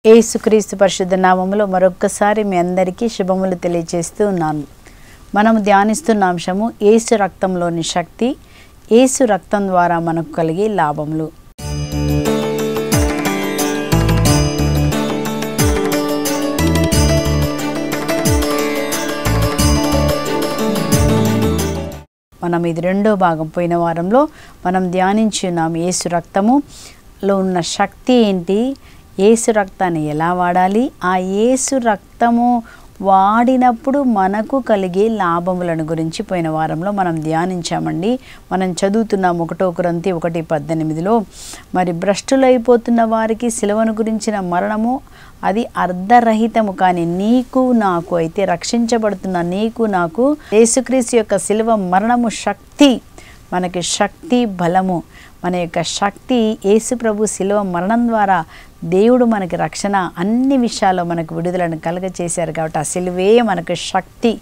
యేసుక్రీస్తు పరిశుద్ధ నామములో మరొక్కసారి మీ అందరికీ శుభములు తెలియజేస్తూ ఉన్నాను. మనం ధ్యానిస్తున్న అంశము యేసు రక్తంలోని శక్తి, యేసు రక్తం ద్వారా మనకు కలిగే లాభములు. మనం ఇది రెండో భాగం. పోయిన వారంలో మనం ధ్యానించున్నాం యేసు రక్తములో ఉన్న శక్తి ఏంటి, యేసు రక్తాన్ని ఎలా వాడాలి, ఆ యేసు రక్తము వాడినప్పుడు మనకు కలిగే లాభములను గురించి పోయిన వారంలో మనం ధ్యానించామండి. మనం చదువుతున్నాం 1 కొరింథీ 1:18లో, మరి భ్రష్టులైపోతున్న వారికి సిలువను గురించిన మరణము అది అర్ధరహితము, కానీ నీకు నాకు అయితే రక్షించబడుతున్న నీకు నాకు యేసుక్రీస్తు యొక్క సిలువ మరణము శక్తి, మనకి శక్తి బలము. మన యొక్క శక్తి యేసు ప్రభు సిలువ మరణం ద్వారా దేవుడు మనకి రక్షణ, అన్ని విషయాల్లో మనకు విడుదలను కలుగచేశారు. కాబట్టి ఆ సిలువే మనకు శక్తి.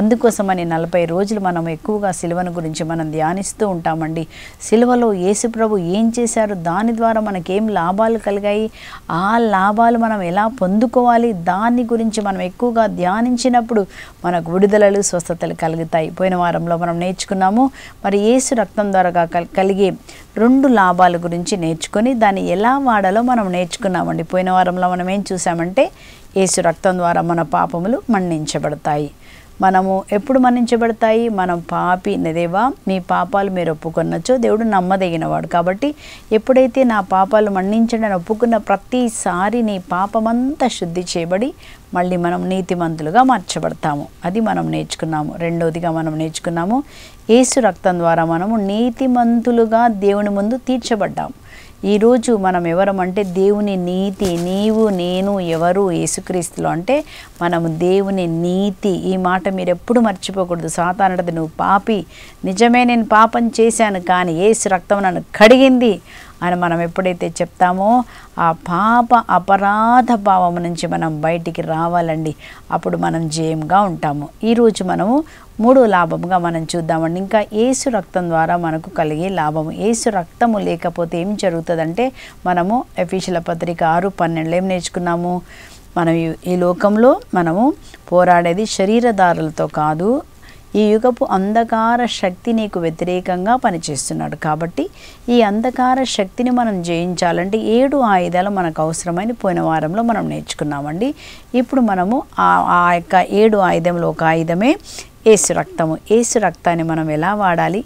అందుకోసమని 40 రోజులు మనం ఎక్కువగా సిలువను గురించి మనం ధ్యానిస్తూ ఉంటామండి. సిలువలో యేసు ప్రభు ఏం చేశారు, దాని ద్వారా మనకేం లాభాలు కలిగాయి, ఆ లాభాలు మనం ఎలా పొందుకోవాలి, దాని గురించి మనం ఎక్కువగా ధ్యానించినప్పుడు మనకు విడుదలలు, స్వస్థతలు కలుగుతాయి. పోయిన వారంలో మనం నేర్చుకున్నాము. మరి యేసు రక్తం ద్వారా కలిగే 2 లాభాల గురించి నేర్చుకొని దాన్ని ఎలా వాడాలో మనం నేర్చుకున్నామండి. పోయిన వారంలో మనం ఏం చూసామంటే యేసు రక్తం ద్వారా మన పాపములు మన్నించబడతాయి. మనము ఎప్పుడు మన్నించబడతాయి, మనం పాపి దేవా మీ పాపాలు మీరు ఒప్పుకొనొచ్చో దేవుడు నమ్మదగినవాడు. కాబట్టి ఎప్పుడైతే నా పాపాలు మన్నించండి అని ఒప్పుకున్న ప్రతిసారి నీ పాపమంతా శుద్ధి చేయబడి మళ్ళీ మనం నీతిమంతులుగా మార్చబడతాము. అది మనం నేర్చుకున్నాము. రెండోదిగా మనం నేర్చుకున్నాము యేసు రక్తం ద్వారా మనము నీతిమంతులుగా దేవుని ముందు తీర్చబడ్డాము. ఈరోజు మనం ఎవరమంటే దేవుని నీతి. నీవు నేను ఎవరు యేసుక్రీస్తులో అంటే మనము దేవుని నీతి. ఈ మాట మీరు ఎప్పుడు మర్చిపోకూడదు. సాతానుడిది నువ్వు పాపి, నిజమే నేను పాపం చేశాను, కానీ యేసు రక్తం నన్ను కడిగింది అని మనం ఎప్పుడైతే చెప్తామో ఆ పాప అపరాధ భావం నుంచి మనం బయటికి రావాలండి. అప్పుడు మనం జయంగా ఉంటాము. ఈరోజు మనము 3వ లాభముగా మనం చూద్దామండి. ఇంకా యేసు రక్తం ద్వారా మనకు కలిగే లాభము. యేసు రక్తము లేకపోతే ఏం జరుగుతుందంటే మనము ఎఫెసీయుల పత్రిక 6:12 ఏం నేర్చుకున్నాము, మనం ఈ లోకంలో మనము పోరాడేది శరీరధారులతో కాదు, ఈ యుగపు అంధకార శక్తి నీకు వ్యతిరేకంగా పనిచేస్తున్నాడు. కాబట్టి ఈ అంధకార శక్తిని మనం జయించాలంటే 7 ఆయుధాలు మనకు అవసరమైన పోయిన వారంలో మనం నేర్చుకున్నామండి. ఇప్పుడు మనము ఆ యొక్క 7 ఆయుధంలో ఒక ఆయుధమే యేసు రక్తము. యేసు రక్తాన్ని మనం ఎలా వాడాలి,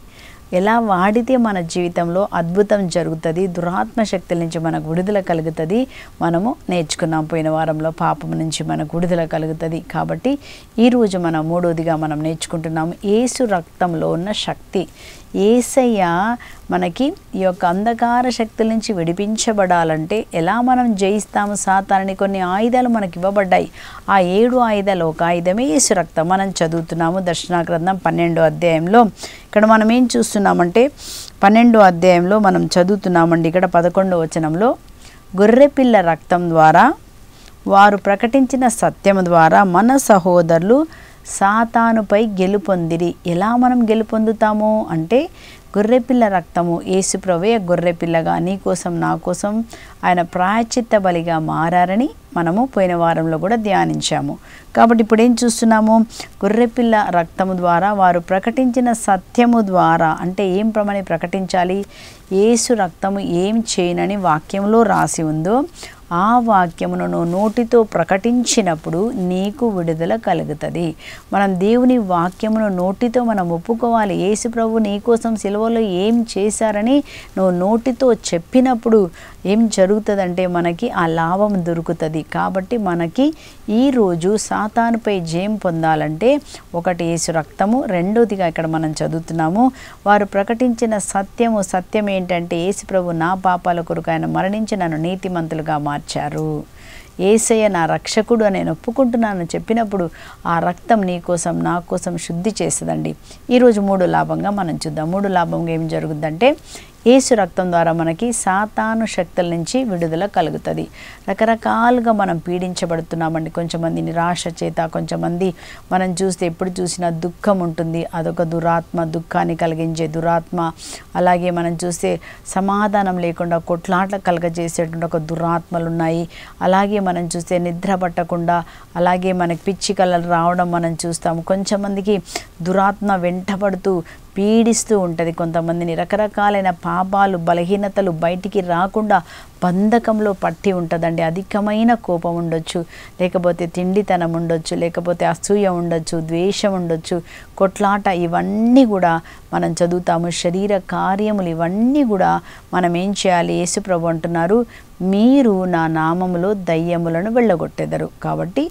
ఎలా వాడితే మన జీవితంలో అద్భుతం జరుగుతుంది, దురాత్మ శక్తుల నుంచి మనకు విడుదల కలుగుతుంది, మనము నేర్చుకున్నాం పోయిన వారంలో. పాపం నుంచి మనకు విడుదల కలుగుతుంది. కాబట్టి ఈరోజు మనం 3వదిగా మనం నేర్చుకుంటున్నాము యేసు రక్తంలో ఉన్న శక్తి. యేసయ్య మనకి ఈ యొక్క అంధకార శక్తుల నుంచి విడిపించబడాలంటే ఎలా మనం జయిస్తాము సాతానుని, కొన్ని ఆయుధాలు మనకి ఇవ్వబడ్డాయి. ఆ 7 ఆయుధాలు ఒక ఆయుధమే యేసు రక్తం. మనం చదువుతున్నాము దర్శనాగ్రంథం 12వ అధ్యాయంలో. ఇక్కడ మనం ఏం చూస్తున్నామంటే 12వ అధ్యాయంలో మనం చదువుతున్నామండి. ఇక్కడ 11వ వచనంలో, గొర్రెపిల్ల రక్తం ద్వారా వారు ప్రకటించిన సత్యము ద్వారా మన సహోదరులు సాతానుపై గెలుపొందిరి. ఎలా మనం గెలుపొందుతాము అంటే గొర్రెపిల్ల రక్తము. యేసు ప్రభువే గొర్రెపిల్లగా నీ కోసం నా కోసం ఆయన ప్రాయశ్చిత్త బలిగా మారారని మనము పోయిన వారంలో కూడా ధ్యానించాము. కాబట్టి ఇప్పుడు ఏం చూస్తున్నాము, గొర్రెపిల్ల రక్తము ద్వారా వారు ప్రకటించిన సత్యము ద్వారా అంటే ఏం ప్రమాణి ప్రకటించాలి, యేసు రక్తము ఏం చేయనని వాక్యంలో రాసి ఉందో ఆ వాక్యమును నువ్వు నోటితో ప్రకటించినప్పుడు నీకు విడుదల కలుగుతుంది. మనం దేవుని వాక్యమును నోటితో మనం ఒప్పుకోవాలి. యేసు ప్రభు నీ కోసం సిలువలో ఏం చేశారని నువ్వు నోటితో చెప్పినప్పుడు ఏం జరుగుతుందంటే మనకి ఆ లాభం దొరుకుతుంది. కాబట్టి మనకి ఈరోజు సాతానుపై జయం పొందాలంటే ఒకటి యేసు రక్తము, రెండోదిగా ఇక్కడ మనం చదువుతున్నాము వారు ప్రకటించిన సత్యము. సత్యం ఏంటంటే యేసు ప్రభు నా పాపాల కొరకు ఆయన మరణించి నన్ను నీతిమంతులుగా మార్చారు, యేసయ్య నా రక్షకుడు అని నేను ఒప్పుకుంటున్నాను చెప్పినప్పుడు ఆ రక్తం నీ కోసం నా కోసం శుద్ధి చేస్తుందండి. ఈరోజు 3 లాభంగా మనం చూద్దాం. 3 లాభంగా ఏం జరుగుద్దంటే యేసు రక్తం ద్వారా మనకి సాతాను శక్తుల నుంచి విడుదల కలుగుతుంది. రకరకాలుగా మనం పీడించబడుతున్నామండి. కొంచెమంది నిరాశ చేత, కొంచెమంది మనం చూస్తే ఎప్పుడు చూసినా దుఃఖం ఉంటుంది, అదొక దురాత్మ, దుఃఖాన్ని కలిగించే దురాత్మ. అలాగే మనం చూస్తే సమాధానం లేకుండా కొట్లాట కలగజేసేటువంటి ఒక దురాత్మలు ఉన్నాయి. అలాగే మనం చూస్తే నిద్ర పట్టకుండా, అలాగే మనకి పిచ్చి కళలు రావడం మనం చూస్తాము. కొంచెమందికి దురాత్మ వెంటబడుతూ పీడిస్తూ ఉంటుంది. కొంతమందిని రకరకాలైన పాపాలు, బలహీనతలు బయటికి రాకుండా బంధకంలో పట్టి ఉంటుందండి. అధికమైన కోపం ఉండొచ్చు, లేకపోతే తిండితనం ఉండొచ్చు, లేకపోతే అసూయ ఉండొచ్చు, ద్వేషం ఉండొచ్చు, కొట్లాట, ఇవన్నీ కూడా మనం చదువుతాము. శరీర కార్యములు ఇవన్నీ కూడా మనం ఏం చేయాలి? యేసుప్రభు అంటున్నారు, మీరు నా నామములో దయ్యములను వెళ్ళగొట్టెదరు. కాబట్టి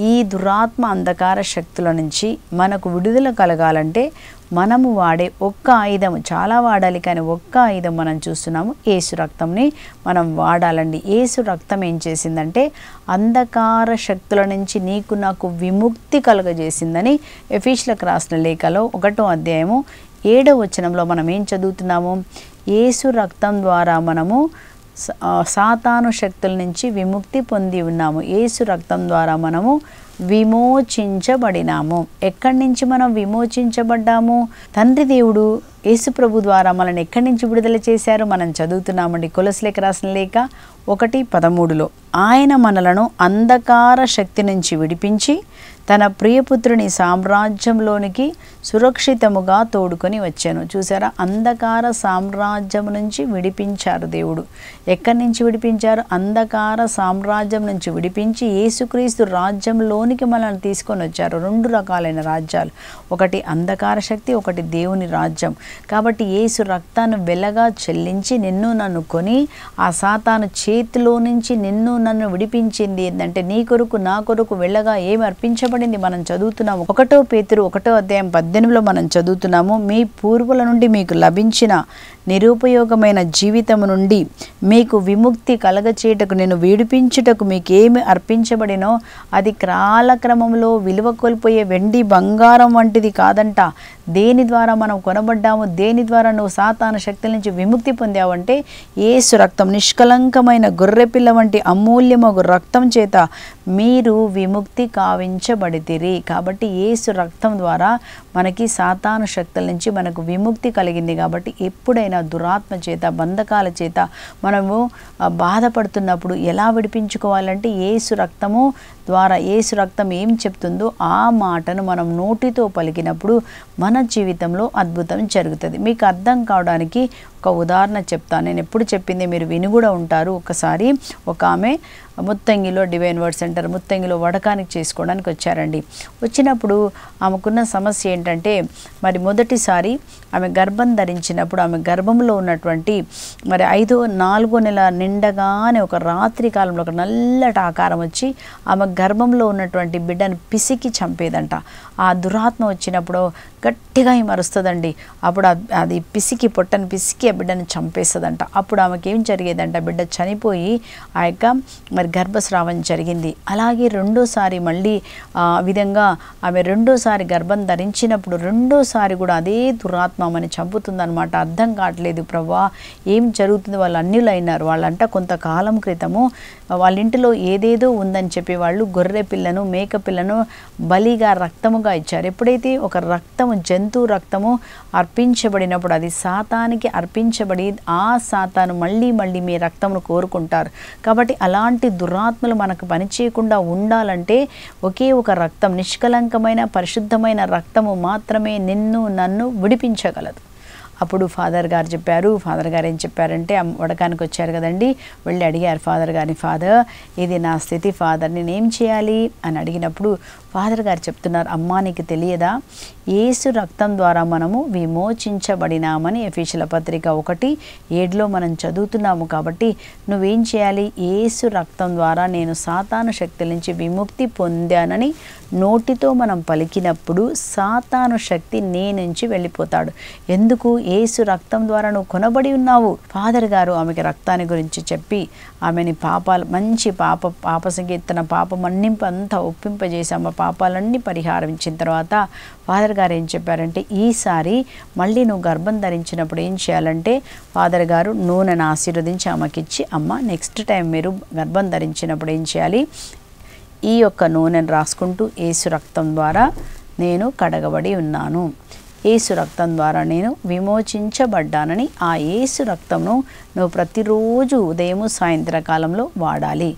ఈ దురాత్మ అంధకార శక్తుల నుంచి మనకు విడుదల కలగాలంటే మనము వాడే ఒక్క ఆయుధం, చాలా వాడాలి కానీ ఒక్క ఆయుధం మనం చూస్తున్నాము, యేసు రక్తంని మనం వాడాలండి. యేసు రక్తం ఏం చేసిందంటే అంధకార శక్తుల నుంచి నీకు నాకు విముక్తి కలుగజేసిందని ఎఫెసీయులకు రాసిన లేఖలో 1వ అధ్యాయము 7వ వచనంలో మనం ఏం చదువుతున్నాము? యేసు రక్తం ద్వారా మనము సాతాను శక్తుల నుంచి విముక్తి పొంది ఉన్నాము. యేసు రక్తం ద్వారా మనము విమోచించబడినాము. ఎక్కడి నుంచి మనం విమోచించబడ్డాము? తండ్రి దేవుడు యేసు ప్రభు ద్వారా మనల్ని ఎక్కడి నుంచి విడుదల చేశారు? మనం చదువుతున్నామండి. కొలస్సీలకు రాసిన లేఖ 1:13లో ఆయన మనలను అంధకార శక్తి నుంచి విడిపించి తన ప్రియపుత్రుని సామ్రాజ్యంలోనికి సురక్షితముగా తోడుకొని వచ్చాను. చూసారా, అంధకార సామ్రాజ్యం నుంచి విడిపించారు దేవుడు. ఎక్కడి నుంచి విడిపించారు? అంధకార సామ్రాజ్యం నుంచి విడిపించి యేసుక్రీస్తు రాజ్యంలోనికి మనల్ని తీసుకొని వచ్చారు. 2 రకాలైన రాజ్యాలు, ఒకటి అంధకార శక్తి, ఒకటి దేవుని రాజ్యం. కాబట్టి యేసు రక్తాన్ని వెలగా చెల్లించి నిన్ను నన్ను కొని ఆ సాతాను చేతిలో నుంచి నిన్ను నన్ను విడిపించింది. ఏంటంటే నీ కొరకు నా కొరకు వెళ్ళగా ఏమి అర్పించబడింది మనం చదువుతున్నాము. 1 పేతురు 1వ అధ్యాయం 18లో మనం చదువుతున్నాము, మీ పూర్వుల నుండి మీకు లభించిన నిరుపయోగమైన జీవితము నుండి మీకు విముక్తి కలగచేయటకు నేను విడిపించుటకు మీకు ఏమి అర్పించబడినో అది కాలక్రమంలో విలువ కోల్పోయే వెండి బంగారం వంటిది కాదంట. దేని ద్వారా మనం కొనబడ్డాము? దేని ద్వారా నువ్వు సాతాను శక్తుల నుంచి విముక్తి పొందావంటే యేసు రక్తం, నిష్కలంకమైన గొర్రెపిల్ల వంటి అమూల్యమగు రక్తం చేత మీరు విముక్తి కావించబడితిరి. కాబట్టి యేసు రక్తం ద్వారా మనకి సాతాను శక్తుల నుంచి మనకు విముక్తి కలిగింది. కాబట్టి ఎప్పుడైనా దురాత్మ చేత, బంధకాల చేత మనము బాధపడుతున్నప్పుడు ఎలా విడిపించుకోవాలంటే యేసు రక్తము ద్వారా, యేసు రక్తం ఏం చెప్తుందో ఆ మాటను మనం నోటితో పలికినప్పుడు మన జీవితంలో అద్భుతం జరుగుతుంది. మీకు అర్థం కావడానికి ఒక ఉదాహరణ చెప్తాను. నేను ఎప్పుడు చెప్పింది మీరు విని కూడా ఉంటారు. ఒకసారి ఒక ఆమె ముత్తంగిలో డివైన్ వర్డ్ సెంటర్ ముత్తంగిలో వడకానికి చేసుకోవడానికి వచ్చారండి. వచ్చినప్పుడు ఆమెకున్న సమస్య ఏంటంటే, మరి మొదటిసారి ఆమె గర్భం ధరించినప్పుడు ఆమె గర్భంలో ఉన్నటువంటి మరి 4వ నెల నిండగానే ఒక రాత్రి కాలంలో ఒక నల్లటి ఆకారం వచ్చి ఆమె గర్భంలో ఉన్నటువంటి బిడ్డను పిసికి చంపేదంట. ఆ దురాత్మ వచ్చినప్పుడు గట్టిగా మరుస్తుందండి. అప్పుడు అది పిసికి, పొట్టను పిసికి ఆ బిడ్డను చంపేస్తుందంట. అప్పుడు ఆమెకి ఏం జరిగేదంట, బిడ్డ చనిపోయి ఆ యొక్క మరి గర్భస్రావం జరిగింది. అలాగే రెండోసారి మళ్ళీ ఆ విధంగా ఆమె రెండోసారి గర్భం ధరించినప్పుడు రెండోసారి కూడా అదే దురాత్మ ఆమెను చంపుతుందన్నమాట. అర్థం కావట్లేదు, ప్రభువా ఏం జరుగుతుంది? వాళ్ళు అన్యులైనారు. వాళ్ళంట కొంతకాలం క్రితము వాళ్ళ ఇంటిలో ఏదేదో ఉందని చెప్పి వాళ్ళు గొర్రె పిల్లను, మేక పిల్లను బలిగా రక్తముగా ఇచ్చారు. ఎప్పుడైతే ఒక రక్తము, జంతువు రక్తము అర్పించబడినప్పుడు అది సాతానికి అర్పించబడి ఆ సాతాను మళ్ళీ మళ్ళీ మీ రక్తమును కోరుకుంటారు. కాబట్టి అలాంటి దురాత్మలు మనకు పనిచేయకుండా ఉండాలంటే ఒకే ఒక రక్తం, నిష్కలంకమైన పరిశుద్ధమైన రక్తము మాత్రమే నిన్ను నన్ను విడిపించగలదు. అప్పుడు ఫాదర్ గారు చెప్పారు. ఫాదర్ గారు ఏం చెప్పారంటే, వడకానికి వచ్చారు కదండి, వెళ్ళి అడిగారు ఫాదర్ గారిని, ఫాదర్ ఇది నా స్థితి ఫాదర్, నేనేం చేయాలి అని అడిగినప్పుడు ఫాదర్ గారు చెప్తున్నారు, అమ్మా నీకు తెలియదా, యేసు రక్తం ద్వారా మనము విమోచించబడినామని ఎఫెసీయుల పత్రిక 1:7లో మనం చదువుతున్నాము. కాబట్టి నువ్వేం చేయాలి? యేసు రక్తం ద్వారా నేను సాతాను శక్తుల నుంచి విముక్తి పొందానని నోటితో మనం పలికినప్పుడు సాతాను శక్తి నీ నుంచి వెళ్ళిపోతాడు. ఎందుకు? యేసు రక్తం ద్వారా నువ్వు కొనబడి ఉన్నావు. ఫాదర్ గారు ఆమెకి రక్తాన్ని గురించి చెప్పి ఆమెని పాపాలు, మంచి పాప సంకీర్తన, పాప మన్నింపు అంతా ఒప్పింపజేసి ఆమె పాపాలన్నీ పరిహారించిన తర్వాత ఫాదర్ గారు ఏం చెప్పారంటే, ఈసారి మళ్ళీ నువ్వు గర్భం ధరించినప్పుడు ఏం చేయాలంటే, ఫాదర్ గారు నూనెను ఆశీర్వదించి ఆమెకిచ్చి, అమ్మ నెక్స్ట్ టైం మీరు గర్భం ధరించినప్పుడు ఏం చేయాలి, ఈ యొక్క నూనెను రాసుకుంటూ యేసు రక్తం ద్వారా నేను కడగబడి ఉన్నాను, యేసు రక్తం ద్వారా నేను విమోచించబడ్డానని ఆ యేసు రక్తంను నువ్వు ప్రతిరోజు ఉదయము సాయంత్రకాలంలో వాడాలి.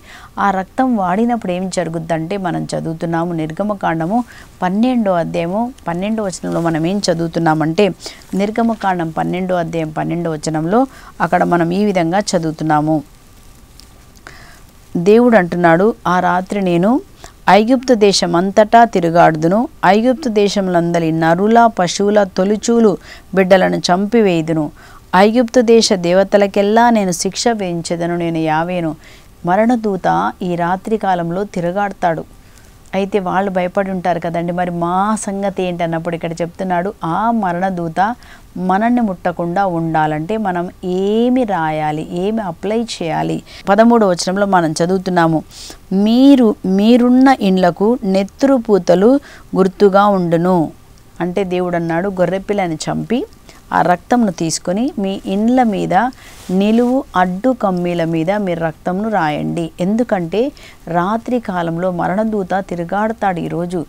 ఆ రక్తం వాడినప్పుడు ఏం జరుగుద్దంటే, మనం చదువుతున్నాము నిర్గమకాండము 12వ అధ్యాయము 12వ వచనంలో మనం ఏం చదువుతున్నామంటే, నిర్గమకాండం 12వ అధ్యాయం 12వ వచనంలో అక్కడ మనం ఈ విధంగా చదువుతున్నాము. దేవుడు అంటున్నాడు, ఆ రాత్రి నేను ఐగుప్తు దేశం అంతటా తిరుగాడుదును, ఐగుప్తు దేశములందరి నరుల పశువుల తొలిచూలు బిడ్డలను చంపివేయుదును, ఐగుప్తు దేశ దేవతలకెల్లా నేను శిక్ష విధించెదను, నేను యావేను. మరణదూత ఈ రాత్రి కాలంలో తిరుగాడతాడు. అయితే వాళ్ళు భయపడి ఉంటారు కదండి, మరి మా సంగతి ఏంటి అన్నప్పుడు ఇక్కడ చెప్తున్నాడు, ఆ మరణదూత మనల్ని ముట్టకుండా ఉండాలంటే మనం ఏమి రాయాలి, ఏమి అప్లై చేయాలి. 13వ వచనంలో మనం చదువుతున్నాము, మీరున్న ఇండ్లకు నెత్తురు పూతలు గుర్తుగా ఉండును. అంటే దేవుడు అన్నాడు, గొర్రెపిల్లని చంపి ఆ రక్తంను తీసుకొని మీ ఇండ్ల మీద నిలువు అడ్డు కమ్మీల మీద మీరు రక్తంను రాయండి. ఎందుకంటే రాత్రి కాలంలో మరణదూత తిరుగాడతాడు ఈరోజు.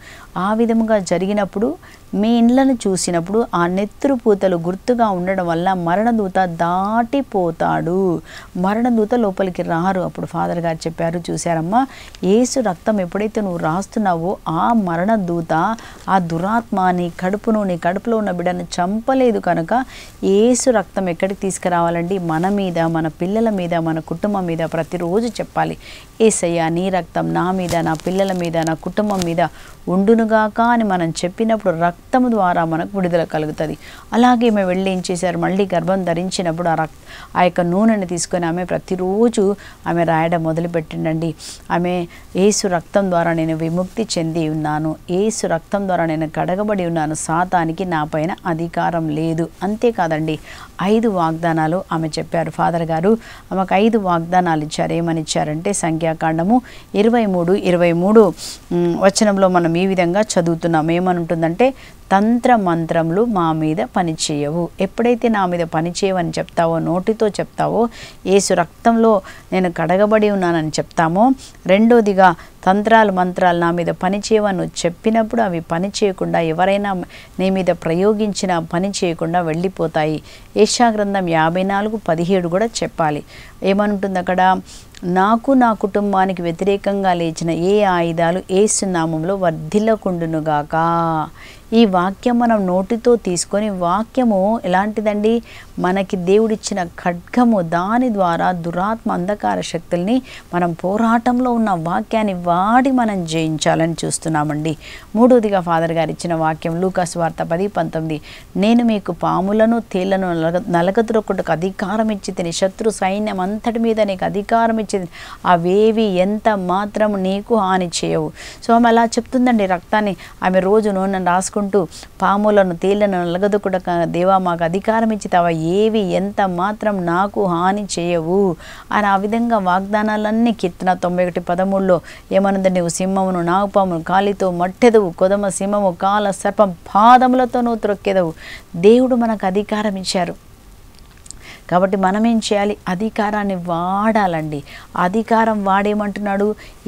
ఆ విధముగా జరిగినప్పుడు మీ ఇండ్లను చూసినప్పుడు ఆ నెత్తురు పూతలు గుర్తుగా ఉండడం వల్ల మరణదూత దాటిపోతాడు, మరణదూత లోపలికి రారు. అప్పుడు ఫాదర్ గారు చెప్పారు, చూశారమ్మా, యేసు రక్తం ఎప్పుడైతే నువ్వు రాస్తున్నావో ఆ మరణదూత ఆ దురాత్మ నీ కడుపులో ఉన్న బిడ్డను చంపలేదు కనుక యేసు రక్తం ఎక్కడికి తీసుకురావాలండి, మన మీద, మన పిల్లల మీద, మన కుటుంబం మీద ప్రతిరోజు చెప్పాలి, యేసయ్య నీ రక్తం నా మీద, నా పిల్లల మీద, నా కుటుంబం మీద ఉండునుగాక అని మనం చెప్పినప్పుడు రక్తము ద్వారా మనకు విడుదల కలుగుతుంది. అలాగే మేము వెళ్ళి ఏం చేశారు, మళ్ళీ గర్భం ధరించినప్పుడు ఆ యొక్క నూనెని తీసుకొని ఆమె ప్రతిరోజు ఆమె రాయడం మొదలుపెట్టిండండి. ఆమె యేసు రక్తం ద్వారా నేను విముక్తి చెంది ఉన్నాను, యేసు రక్తం ద్వారా నేను కడగబడి ఉన్నాను, సాతానికి నా పైన అధికారం లేదు. అంతేకాదండి, 5 వాగ్దానాలు ఆమె చెప్పారు. ఫాదర్ గారు ఆమెకు 5 వాగ్దానాలు ఇచ్చారు. ఏమని ఇచ్చారంటే, సంఖ్యాకాండము 23 వచనంలో మనం ఈ విధంగా చదువుతున్నాం. ఏమనుంటుందంటే, తంత్ర మంత్రములు మా మీద పనిచేయవు. ఎప్పుడైతే నా మీద పనిచేయవని చెప్తావో, నోటితో చెప్తావో, యేసు రక్తంలో నేను కడగబడి ఉన్నానని చెప్తామో, రెండోదిగా తంత్రాలు మంత్రాలు నా మీద పనిచేయవని చెప్పినప్పుడు అవి పని చేయకుండా, ఎవరైనా నీ మీద ప్రయోగించిన పని చేయకుండా వెళ్ళిపోతాయి. యెషయా గ్రంథం 54:17 కూడా చెప్పాలి. ఏమంటుంది అక్కడ, నాకు నా కుటుంబానికి వ్యతిరేకంగా లేచిన ఏ ఆయుధాలు యేసు నామములో వర్ధిల్లకుండునుగాక. ఈ వాక్యం మనం నోటితో తీసుకొని, వాక్యము ఎలాంటిదండి, మనకి దేవుడిచ్చిన ఖడ్గము, దాని ద్వారా దురాత్మ అంధకార శక్తుల్ని మనం పోరాటంలో ఉన్న వాక్యాన్ని వాడి మనం జయించాలని చూస్తున్నామండి. మూడోదిగా ఫాదర్ గారు ఇచ్చిన వాక్యం లూకాసు వార్త 10:19, నేను మీకు పాములను తేళ్లను నలగద్రొక్కుటకు అధికారం ఇచ్చి తిని, శత్రు సైన్యం అంతటి మీద నీకు అధికారం ఇచ్చి, అవేవి ఎంత మాత్రం నీకు హాని చేయవు. సో ఆమె అలా చెప్తుందండి. రక్తాన్ని ఆమె రోజు నూనెను రాసుకుంటూ, పాములను తేళ్లను నలగదొక్కుటక దేవా మాకు అధికారం ఇచ్చితావా, ఏవి ఎంత మాత్రం నాకు హాని చేయవు అని ఆ విధంగా వాగ్దానాలన్నీ కీర్తన 91:13లో ఏమన్నది, నువ్వు సింహమును నాగుపామును కాలితో మట్టెదవు, కొదమ సింహము కాల సర్పం పాదములతో నువ్వు త్రొక్కెదవు. దేవుడు మనకు అధికారం ఇచ్చారు కాబట్టి మనం ఏం చేయాలి, అధికారాన్ని వాడాలండి. అధికారం వాడేమంటున్నాడు,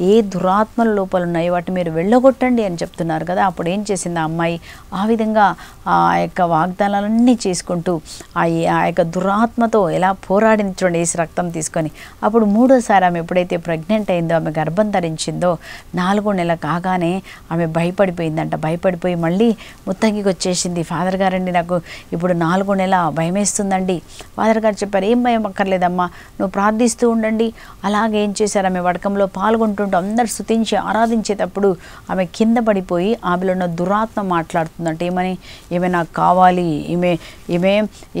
ఏ దురాత్మల లోపల ఉన్నాయో వాటిని మీరు వెళ్ళగొట్టండి అని చెప్తున్నారు కదా. అప్పుడు ఏం చేసింది ఆ అమ్మాయి, ఆ విధంగా ఆ యొక్క వాగ్దానాలన్నీ చేసుకుంటూ ఆ యొక్క దురాత్మతో ఎలా పోరాడింది చూడండి, యేసు రక్తం తీసుకొని. అప్పుడు మూడోసారి ఆమె ఎప్పుడైతే ప్రెగ్నెంట్ అయిందో, ఆమె గర్భం ధరించిందో, 4వ నెల కాగానే ఆమె భయపడిపోయిందంట. భయపడిపోయి మళ్ళీ ముత్తగికి వచ్చేసింది. ఫాదర్ గారండి నాకు ఇప్పుడు 4వ నెల భయం వేస్తుందండి. ఫాదర్ గారు చెప్పారు, ఏం భయం అక్కర్లేదమ్మా, నువ్వు ప్రార్థిస్తూ ఉండండి. అలాగే ఏం చేశారు, ఆమె వడకంలో పాల్గొంటుంటూ అందరు స్తుతించి ఆరాధించేటప్పుడు ఆమె కింద పడిపోయి ఆమెలో ఉన్న దురాత్మ మాట్లాడుతుందంటే, ఏమే నాకు కావాలి, ఈమె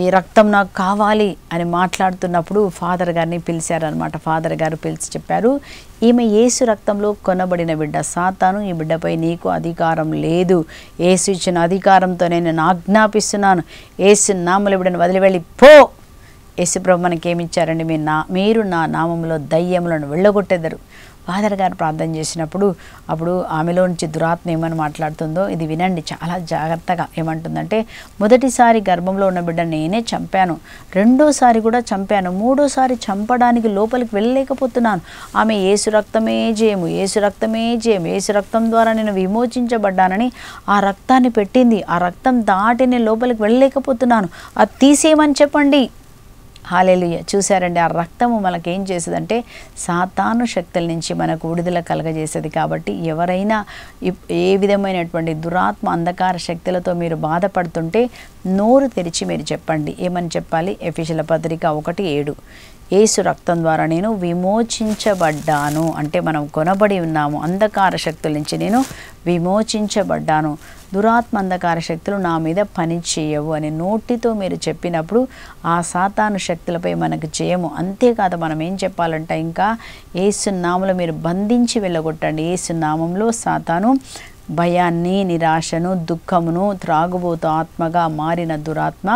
ఈ రక్తం నాకు కావాలి అని మాట్లాడుతున్నప్పుడు ఫాదర్ గారిని పిలిచారనమాట. ఫాదర్ గారు పిలిచి చెప్పారు, ఈమె యేసు రక్తంలో కొనబడిన బిడ్డ, సాతాను ఈ బిడ్డపై నీకు అధికారం లేదు. యేసు ఇచ్చిన అధికారంతో నేను ఆజ్ఞాపిస్తున్నాను, యేసు నామములో బిడ్డను వదిలి వెళ్ళి పో. యేసు ప్రభు మనకి ఏమిచ్చారండి, మీరు నా నామంలో దయ్యములను వెళ్ళగొట్టెదరు, ఫాదర్ గారు ప్రార్థన చేసినప్పుడు అప్పుడు ఆమెలో నుంచి దురాత్మ ఏమని మాట్లాడుతుందో ఇది వినండి చాలా జాగ్రత్తగా. ఏమంటుందంటే, మొదటిసారి గర్భంలో ఉన్న బిడ్డ నేనే చంపాను, రెండోసారి కూడా చంపాను, మూడోసారి చంపడానికి లోపలికి వెళ్ళలేకపోతున్నాను. ఆమె యేసు రక్తమే జయము, యేసు రక్తమే జయము, యేసు రక్తం ద్వారా నేను విమోచించబడ్డానని ఆ రక్తాన్ని పెట్టింది. ఆ రక్తం దాటి నేను లోపలికి వెళ్ళలేకపోతున్నాను, అది తీసేయమని చెప్పండి. హల్లెలూయా. చూసారండి, ఆ రక్తము మనకేం చేసేదంటే సాతాను శక్తుల నుంచి మనకు విడుదల కలగజేసేది. కాబట్టి ఎవరైనా ఏ విధమైనటువంటి దురాత్మ అంధకార శక్తులతో మీరు బాధపడుతుంటే నోరు తెరిచి మీరు చెప్పండి. ఏమని చెప్పాలి? ఎఫెసీయుల పత్రిక 1:7, యేసు రక్తం ద్వారా నేను విమోచించబడ్డాను. అంటే మనం కొనబడి ఉన్నాము. అంధకార శక్తుల నుంచి నేను విమోచించబడ్డాను, దురాత్మ అంధకార శక్తులు నా మీద పని చేయవు అని నోటితో మీరు చెప్పినప్పుడు ఆ సాతాను శక్తులపై మనకు జయము. అంతేకాదు, మనం ఏం చెప్పాలంటే ఇంకా యేసు నామములో మీరు బంధించి వెళ్ళగొట్టండి. యేసు నామంలో సాతాను భయాన్ని, నిరాశను, దుఃఖమును, త్రాగుబోతు ఆత్మగా మారిన దురాత్మ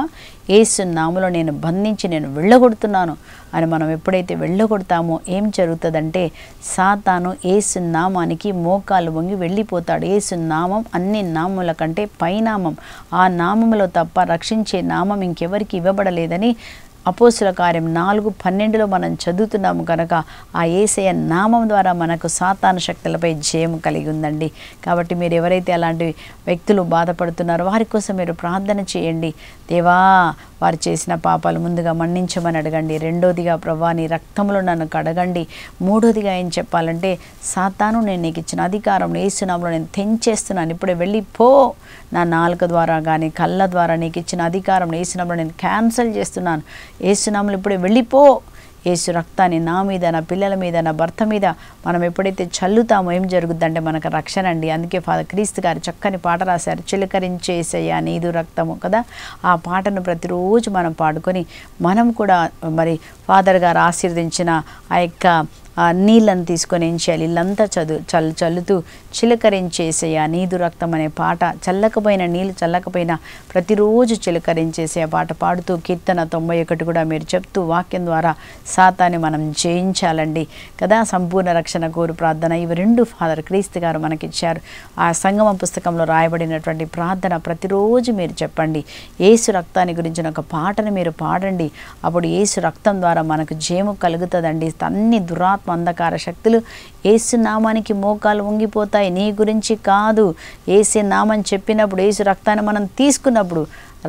యేసు నామములో నేను బంధించి నేను వెళ్ళగొడుతున్నాను అని మనం ఎప్పుడైతే వెళ్ళగొడతామో ఏం జరుగుతుందంటే సాతాను యేసు నామానికి మోకాలు వంగి వెళ్ళిపోతాడు. యేసు నామం అన్ని నామముల కంటే పైనామం. ఆ నామములో తప్ప రక్షించే నామం ఇంకెవరికి ఇవ్వబడలేదని అపోస్తుల కార్యం 4:12 మనం చదువుతున్నాము. కనుక ఆ యేసయ్య నామం ద్వారా మనకు సాతాను శక్తులపై జయం కలిగి ఉందండి. కాబట్టి మీరు ఎవరైతే అలాంటి వ్యక్తులు బాధపడుతున్నారో వారి కోసం మీరు ప్రార్థన చేయండి. దేవా, వారు చేసిన పాపాలు ముందుగా మన్నించమని అడగండి. రెండోదిగా, ప్రభువా నీ రక్తంలో నన్ను కడగండి. మూడోదిగా ఏం చెప్పాలంటే, సాతాను నేను నీకు ఇచ్చిన అధికారం యేసు నామములో నేను తెంచేస్తున్నాను, ఇప్పుడే వెళ్ళిపో. నా నాలుక ద్వారా కానీ కళ్ళ ద్వారా నీకు ఇచ్చిన అధికారం యేసు నామములో నేను క్యాన్సిల్ చేస్తున్నాను. యేసు నామములో ఇప్పుడే వెళ్ళిపో. యేసు రక్తాన్ని నా మీద, నా పిల్లల మీద, నా భర్త మీద మనం ఎప్పుడైతే చల్లుతామో ఏం జరుగుద్దంటే మనకు రక్షణ అండి. అందుకే ఫాదర్ క్రీస్తు గారు చక్కని పాట రాశారు, చిలకరించేసయ్యా నీదు రక్తము కదా. ఆ పాటను ప్రతిరోజు మనం పాడుకొని మనం కూడా మరి ఫాదర్ గారు ఆశీర్వదించిన ఆ యొక్క నీళ్ళను తీసుకొని ఏం చేయాలి, ఇల్లంతా చల్లుతూ చిలకరించేసయ్యా నీదు రక్తం అనే పాట, చల్లకపోయిన నీళ్ళు చల్లకపోయినా ప్రతిరోజు చిలకరించేసే ఆ పాట పాడుతూ కీర్తన 91 కూడా మీరు చెప్తూ వాక్యం ద్వారా సాతాన్ని మనం జయించాలండి కదా. సంపూర్ణ రక్షణ కోరు ప్రార్థన, ఇవి రెండు ఫాదర్ క్రీస్తు గారు మనకిచ్చారు. ఆ సంగమ పుస్తకంలో రాయబడినటువంటి ప్రార్థన ప్రతిరోజు మీరు చెప్పండి. యేసు రక్తాన్ని గురించిన ఒక పాటను మీరు పాడండి. అప్పుడు యేసు రక్తం ద్వారా మనకు జయము కలుగుతుందండి. అన్ని దురాత్మ అంధకార శక్తులు యేసు నామానికి మోకాలు వంగిపోతాయి. నీ గురించి కాదు, యేసు నామని చెప్పినప్పుడు, యేసు రక్తాన్ని మనం తీసుకున్నప్పుడు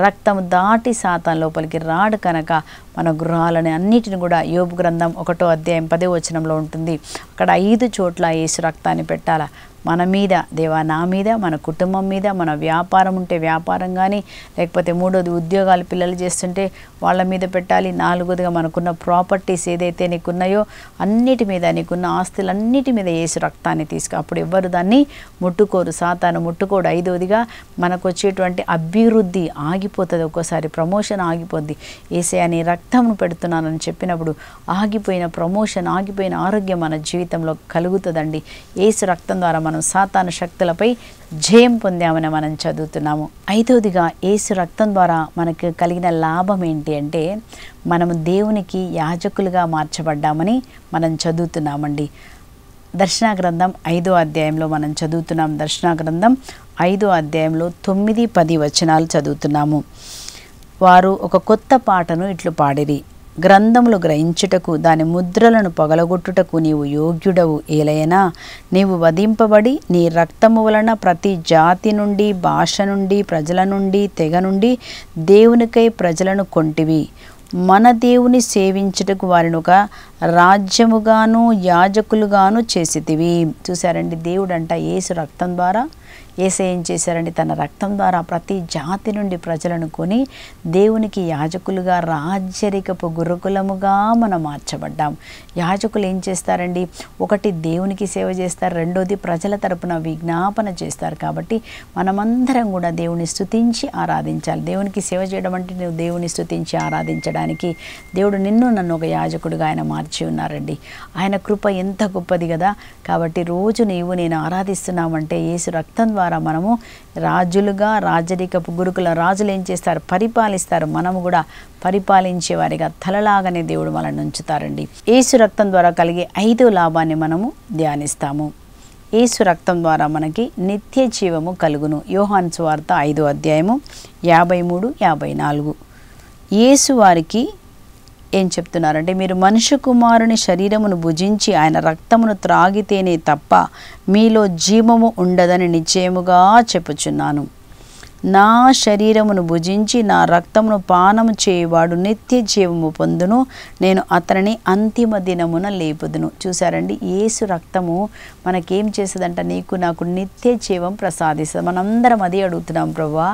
రక్తం దాటి సాతాను లోపలికి రాడు. కనుక మన గృహాలని అన్నిటిని కూడా యోబు గ్రంథం 1:10 ఉంటుంది. అక్కడ 5 చోట్ల యేసు రక్తాన్ని పెట్టాలా. మన మీద, దేవా నా మీద, మన కుటుంబం మీద, మన వ్యాపారం ఉంటే వ్యాపారం కానీ, లేకపోతే మూడోది ఉద్యోగాలు పిల్లలు చేస్తుంటే వాళ్ళ మీద పెట్టాలి. నాలుగోదిగా మనకున్న ప్రాపర్టీస్ ఏదైతే నీకున్నాయో అన్నిటి మీద, నీకున్న ఆస్తులన్నిటి మీద యేసు రక్తాన్ని తీసుకు. అప్పుడు ఎవ్వరు దాన్ని ముట్టుకోరు, సాతాను ముట్టుకోడు. ఐదోదిగా మనకు వచ్చేటువంటి అభివృద్ధి ఆగిపోతుంది, ఒక్కోసారి ప్రమోషన్ ఆగిపోద్ది. యేసయ్య నీ రక్తంను పెడుతున్నానని చెప్పినప్పుడు ఆగిపోయిన ప్రమోషన్, ఆగిపోయిన ఆరోగ్యం మన జీవితంలో కలుగుతుందండి. యేసు రక్తం ద్వారా మనం సాతాను శక్తులపై జయం పొందామని మనం చదువుతున్నాము. ఐదోదిగా యేసు రక్తం ద్వారా మనకు కలిగిన లాభం ఏంటి అంటే మనము దేవునికి యాజకులుగా మార్చబడ్డామని మనం చదువుతున్నామండి. దర్శన గ్రంథం 5వ అధ్యాయంలో మనం చదువుతున్నాం. దర్శన గ్రంథం 5వ అధ్యాయంలో 9, 10 వచనాలు చదువుతున్నాము. వారు ఒక కొత్త పాటను ఇట్లు పాడిరి, గ్రంథములు గ్రహించుటకు దాని ముద్రలను పగలగొట్టుటకు నీవు యోగ్యుడవు. ఏలైనా నీవు వధింపబడి నీ రక్తము వలన ప్రతి జాతి నుండి, భాష నుండి, ప్రజల నుండి, తెగ నుండి దేవునికై ప్రజలను కొంటివి. మన దేవుని సేవించుటకు వారిని ఒక రాజ్యముగాను యాజకులుగాను చేసితివి. చూసారండి, దేవుడంట యేసు రక్తం ద్వారా, యేసు ఏం చేశారండి, తన రక్తం ద్వారా ప్రతి జాతి నుండి ప్రజలను కొని దేవునికి యాజకులుగా, రాజ్యరికపు గురుకులముగా మనం మార్చబడ్డాం. యాజకులు ఏం చేస్తారండి, ఒకటి దేవునికి సేవ చేస్తారు, రెండోది ప్రజల తరపున విజ్ఞాపన చేస్తారు. కాబట్టి మనమందరం కూడా దేవుని స్తుతించి ఆరాధించాలి. దేవునికి సేవ చేయడం అంటే నువ్వు దేవుని స్తుతించి ఆరాధించడానికి దేవుడు నిన్ను నన్ను ఒక యాజకుడిగా ఆయన మార్చారు. మార్చి ఉన్నారండి. ఆయన కృప ఎంత గొప్పది కదా. కాబట్టి రోజు నీవు నేను ఆరాధిస్తున్నామంటే యేసు రక్తం ద్వారా మనము రాజులుగా, రాజరికపు గురుకుల రాజులు ఏం చేస్తారు? పరిపాలిస్తారు. మనము కూడా పరిపాలించే వారిగా తలలాగానే దేవుడు మనల్ని ఉంచుతారండి. యేసు రక్తం ద్వారా కలిగే 5వ లాభాన్ని మనము ధ్యానిస్తాము. యేసు రక్తం ద్వారా మనకి నిత్య జీవము కలుగును. యోహాను సువార్త 5వ అధ్యాయము 53, 54. యేసు వారికి ఏం చెప్తున్నారంటే, మీరు మనుష్య కుమారుని శరీరమును భుజించి ఆయన రక్తమును త్రాగితేనే తప్ప మీలో జీవము ఉండదని నిశ్చయముగా చెప్పుచున్నాను. నా శరీరమును భుజించి నా రక్తమును పానము చేయువాడు నిత్య జీవము పొందును, నేను అతనిని అంతిమ దినమున లేపుదును. చూసారండి, యేసు రక్తము మనకేం చేస్తుందంట? నీకు నాకు నిత్య జీవం ప్రసాదిస్తుంది. మనందరం అదే అడుగుతున్నాం, ప్రభువా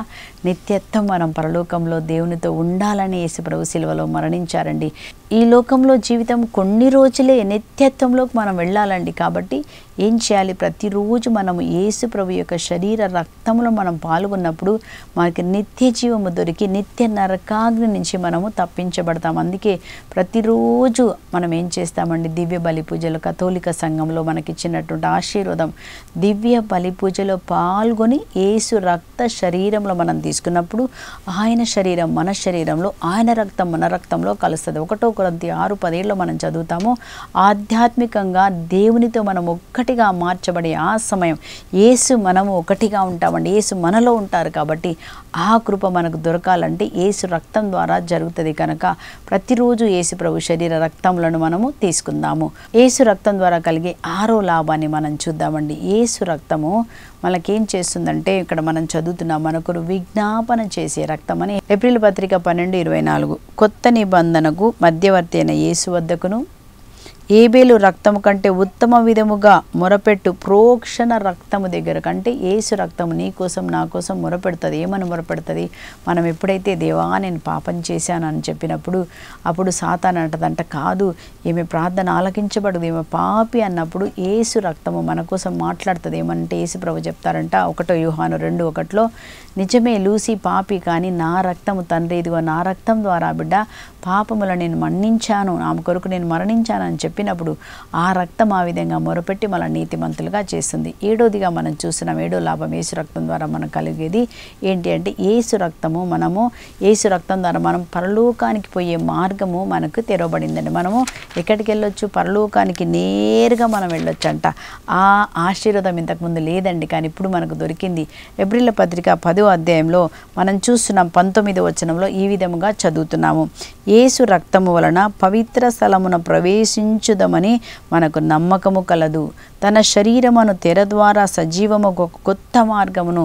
నిత్యత్వం మనం పరలోకంలో దేవునితో ఉండాలని యేసు ప్రభు శిలువలో మరణించారండి. ఈ లోకంలో జీవితం కొన్ని రోజులే, నిత్యత్వంలోకి మనం వెళ్ళాలండి. కాబట్టి ఏం చేయాలి? ప్రతిరోజు మనము యేసు ప్రభు యొక్క శరీర రక్తంలో మనం పాల్గొన్నప్పుడు మనకి నిత్య జీవము దొరికి నిత్య నరకాగ్ని నుంచి మనము తప్పించబడతాం. అందుకే ప్రతిరోజు మనం ఏం చేస్తామండి? దివ్య బలి పూజలు కథోలిక సంఘంలో మనకిచ్చినటువంటి ఆశీర్వాదం, దివ్య బలి పూజలో పాల్గొని యేసు రక్త శరీరంలో మనం తీసుకున్నప్పుడు ఆయన శరీరం మన శరీరంలో, ఆయన రక్తం మన రక్తంలో కలుస్తుంది. 1 కొరింథీ 6:10 మనం చదువుతాము. ఆధ్యాత్మికంగా దేవునితో మనం ఒక్కటిగా మార్చబడే ఆ సమయం యేసు మనము ఒకటిగా ఉంటామండి. యేసు మనలో ఉంటారు. కాబట్టి ఆ కృప మనకు దొరకాలంటే యేసు రక్తం ద్వారా జరుగుతుంది. కనుక ప్రతిరోజు యేసు ప్రభు శరీర రక్తములను మనము తీసుకుందాము. యేసు రక్తం ద్వారా కలిగే 6వ లాభాన్ని మనం చూద్దామండి. యేసు రక్తము మనకేం చేస్తుందంటే, ఇక్కడ మనం చదువుతున్నాం, మనకు విజ్ఞాపన చేసే రక్తం అని. ఏప్రిల్ పత్రిక 12:24 కొత్త నిబంధనకు మధ్యవర్తి అయిన యేసు వద్దకును ఏబేలు రక్తము కంటే ఉత్తమ విధముగా మొరపెట్టు ప్రోక్షణ రక్తము దగ్గర కంటే యేసు రక్తము నీ కోసం నా కోసం మొరపెడుతుంది. ఏమని మొరపెడుతుంది? మనం ఎప్పుడైతే దేవా నేను పాపం చేశాను అని చెప్పినప్పుడు అప్పుడు సాతాను అంటదంట, కాదు ఈమె ప్రార్థన ఆలకించబడదు, ఈమె పాపి అన్నప్పుడు యేసు రక్తము మన కోసం మాట్లాడుతుంది. ఏమంటే యేసు ప్రభు చెప్తారంట 1 యోహాను 2:1 నిజమే లూసి పాపి, కానీ నా రక్తము తండ్రి, ఇదిగో నా రక్తం ద్వారా బిడ్డ పాపముల నేను మన్నించాను, ఆమె కొరకు నేను మరణించాను అని చెప్పినప్పుడు ఆ రక్తం ఆ విధంగా మొరపెట్టి మన నీతిమంతులుగా చేస్తుంది. 7వదిగా మనం చూస్తున్నాం, 7వ లాభం యేసు రక్తం ద్వారా మనకు కలిగేది ఏంటి అంటే, యేసు రక్తము యేసు రక్తం ద్వారా మనం పరలోకానికి పోయే మార్గము మనకు తెరవబడిందండి. మనము ఎక్కడికి వెళ్ళొచ్చు? పరలోకానికి నేరుగా మనం వెళ్ళొచ్చు అంట. ఆ ఆశీర్వాదం ఇంతకుముందు లేదండి, కానీ ఇప్పుడు మనకు దొరికింది. ఏప్రిల్ పత్రిక 10వ అధ్యాయంలో మనం చూస్తున్నాం 19వ వచనంలో ఈ విధముగా చదువుతున్నాము, యేసు రక్తము వలన పవిత్ర స్థలమున ప్రవేశించుదమని మనకు నమ్మకము కలదు. తన శరీరమును తెర ద్వారా సజీవము కొత్త మార్గమును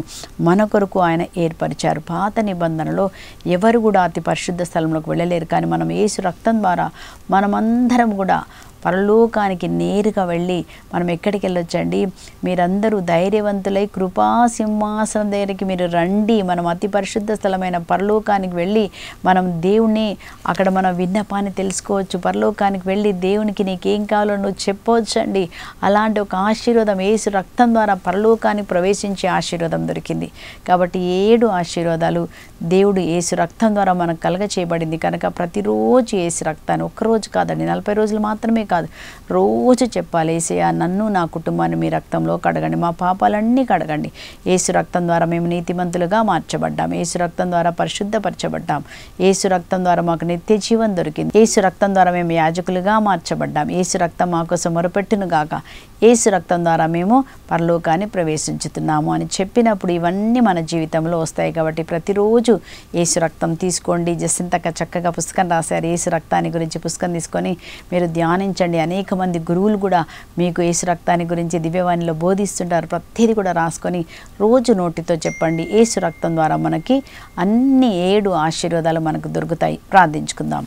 మన కొరకు ఆయన ఏర్పరిచారు. పాత నిబంధనలో ఎవరు కూడా అతి పరిశుద్ధ స్థలంలోకి వెళ్ళలేరు, కానీ మనం యేసు రక్తం ద్వారా మనమందరం కూడా పరలోకానికి నేరుగా వెళ్ళి మనం ఎక్కడికి వెళ్ళొచ్చండి? మీరందరూ ధైర్యవంతులై కృపా సింహాసనం దగ్గరికి మీరు రండి. మనం అతి పరిశుద్ధ స్థలమైన పరలోకానికి వెళ్ళి మనం దేవుణ్ణి అక్కడ మన విన్నపాన్ని తెలుసుకోవచ్చు. పరలోకానికి వెళ్ళి దేవునికి నీకేం కావాలో నువ్వు చెప్పవచ్చు అండి. అలాంటి ఒక ఆశీర్వాదం యేసు రక్తం ద్వారా పరలోకానికి ప్రవేశించే ఆశీర్వాదం దొరికింది. కాబట్టి 7 ఆశీర్వాదాలు దేవుడు యేసు రక్తం ద్వారా మనకు కలగ చేయబడింది. కనుక ప్రతిరోజు యేసు రక్తాన్ని, ఒక్కరోజు కాదండి, 40 రోజులు మాత్రమే కాదు, రోజు చెప్పాలి, యేసయ్యా నన్ను నా కుటుంబాన్ని మీ రక్తంలో కడగండి, మా పాపాలన్నీ కడగండి. యేసు రక్తం ద్వారా మేము నీతిమంతులుగా మార్చబడ్డాం, యేసు రక్తం ద్వారా పరిశుద్ధపరచబడ్డాం, యేసు రక్తం ద్వారా మాకు నిత్య జీవం దొరికింది, యేసు రక్తం ద్వారా మేము యాజకులుగా మార్చబడ్డాం, యేసు రక్తం మా కోసం మొరపెట్టును గాక, యేసు రక్తం ద్వారా మేము పరలోకాన్ని ప్రవేశించుతున్నాము అని చెప్పినప్పుడు ఇవన్నీ మన జీవితంలో వస్తాయి. కాబట్టి ప్రతిరోజు యేసు రక్తం తీసుకోండి. జసింతక చక్కగా పుస్తకం రాశారు యేసు రక్తాన్ని గురించి. పుస్తకం తీసుకొని మీరు ధ్యానించండి. అనేక మంది గురువులు కూడా మీకు యేసు రక్తాన్ని గురించి దివ్యవాణిలో బోధిస్తుంటారు. ప్రతిదీ కూడా రాసుకొని రోజు నోటితో చెప్పండి. యేసు రక్తం ద్వారా మనకి అన్ని 7 ఆశీర్వాదాలు మనకు దొరుకుతాయి. ప్రార్థించుకుందాం.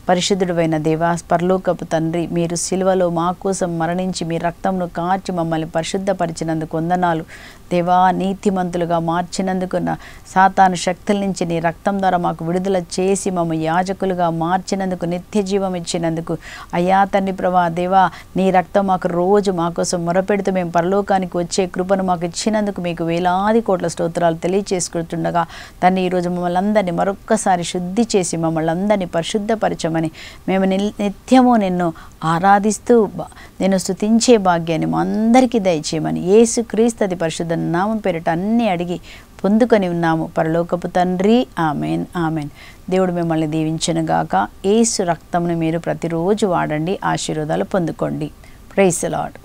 పరిశుద్ధుడైన దేవా, పరలోకపు తండ్రి, మీరు సిలువలో మా కోసం మరణించి మీ రక్తంను కార్చి మమ్మల్ని పరిశుద్ధపరిచినందుకు వందనాలు దేవా. నీతిమంతులుగా మార్చినందుకు, సాతాను శక్తుల నుంచి నీ రక్తం ద్వారా మాకు విడుదల చేసి మమ్మ యాజకులుగా మార్చినందుకు, నిత్య జీవం ఇచ్చినందుకు అయ్యా తండ్రి ప్రభా దేవా, నీ రక్తం మాకు రోజు మా కోసం మొరపెడుతూ మేము పరలోకానికి వచ్చే కృపను మాకు ఇచ్చినందుకు మీకు వేలాది కోట్ల స్తోత్రాలు తెలియచేసుకుంటుండగా తండ్రి, ఈరోజు మమ్మల్ని అందరినీ మరొక్కసారి శుద్ధి చేసి మమ్మల్ని అందరినీ పరిశుద్ధపరచమని దయచేయమని, మేము నిత్యము నిన్ను ఆరాధిస్తూ నేను స్తుతించే భాగ్యాన్ని మా అందరికీ దయచేయమని యేసుక్రీస్తు అతి పరిశుద్ధ నామం పేరిట అన్నీ అడిగి పొందుకొని ఉన్నాము పరలోకపు తండ్రి. Amen, amen. దేవుడు మిమ్మల్ని దీవించునుగాక. యేసు రక్తమును మీరు ప్రతిరోజు వాడండి, ఆశీర్వాదాలు పొందుకోండి. Praise the lord.